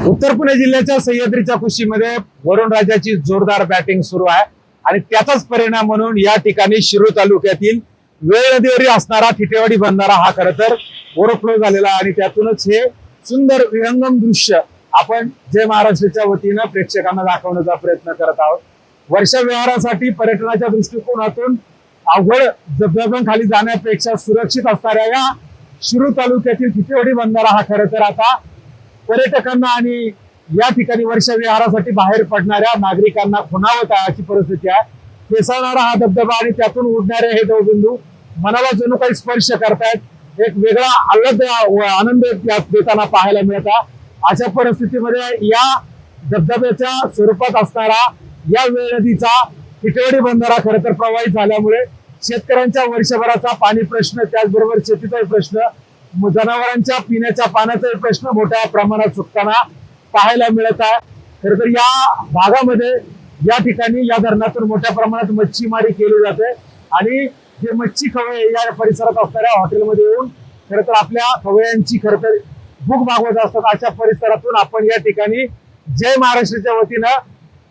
उत्तर पुणे जिल्ह्याच्या सह्याद्रीच्या कुशीमध्ये वरुणराजाची जोरदार बॅटिंग सुरू आहे आणि त्याचाच परिणाम म्हणून या ठिकाणी शिरूर तालुक्यातील वेळ नदीवरील असणारा ठिटेवाडी बंधारा हा खरं तर ओव्हरफ्लो झालेला आणि त्यातूनच हे सुंदर विहंगम दृश्य आपण जय महाराष्ट्राच्या वतीनं प्रेक्षकांना दाखवण्याचा प्रयत्न करत आहोत। वर्षा विहारासाठी पर्यटनाच्या दृष्टिकोनातून अवघड धबधब्यांखाली जाण्यापेक्षा सुरक्षित असणाऱ्या या शिरूर तालुक्यातील ठिटेवाडी बंधारा हा खरं तर आता पर्यटकांना आणि या ठिकाणी वर्षा विहारासाठी बाहेर पडणाऱ्या नागरिकांना खुणावत आहे अशी परिस्थिती आहे। फेसाळणारा हा धबधबा आणि त्यातून उडणारे हे दवबिंदू मनाला जणू काही स्पर्श करतायत, एक वेगळा आल्हाद आनंद देताना पाहायला मिळत आहे। अशा परिस्थितीमध्ये या धबधब्याच्या स्वरूपात असणारा या वेळ नदीचा ठिटेवाडी बंधारा खरं तर प्रवाहित झाल्यामुळे शेतकऱ्यांच्या वर्षभराचा पाणी प्रश्न, त्याचबरोबर शेतीचाही प्रश्न, जनावरांच्या पिण्याच्या पाण्याचाही प्रश्न मोठ्या प्रमाणात सुटताना पाहायला मिळत आहे। खरं तर या भागामध्ये या ठिकाणी या धरणातून मोठ्या प्रमाणात मच्छीमारी केली जाते आणि जे मच्छी खवये या परिसरात असणाऱ्या हॉटेलमध्ये येऊन खरं तर आपल्या खवयांची खरं तर भूक भागवत असतात। अशा परिसरातून आपण या ठिकाणी जय महाराष्ट्राच्या वतीनं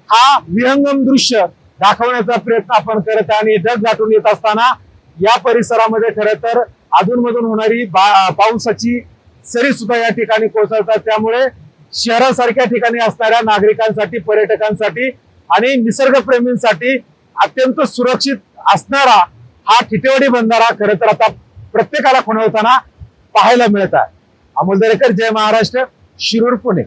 हा विहंगम दृश्य दाखवण्याचा प्रयत्न आपण करत आहे आणि ढग दाटून येत असताना या परिसरामध्ये खरं तर अधूनमधून होणारी पावसाची सरी सुद्धा या ठिकाणी कोसळतात। त्यामुळे शहरासारख्या ठिकाणी असणाऱ्या नागरिकांसाठी, पर्यटकांसाठी आणि निसर्गप्रेमींसाठी अत्यंत सुरक्षित असणारा हा ठिटेवाडी बंधारा खरं तर आता प्रत्येकाला खुणवताना पाहायला मिळत आहे। अमोल दरेकर, जय महाराष्ट्र, शिरूर, पुणे।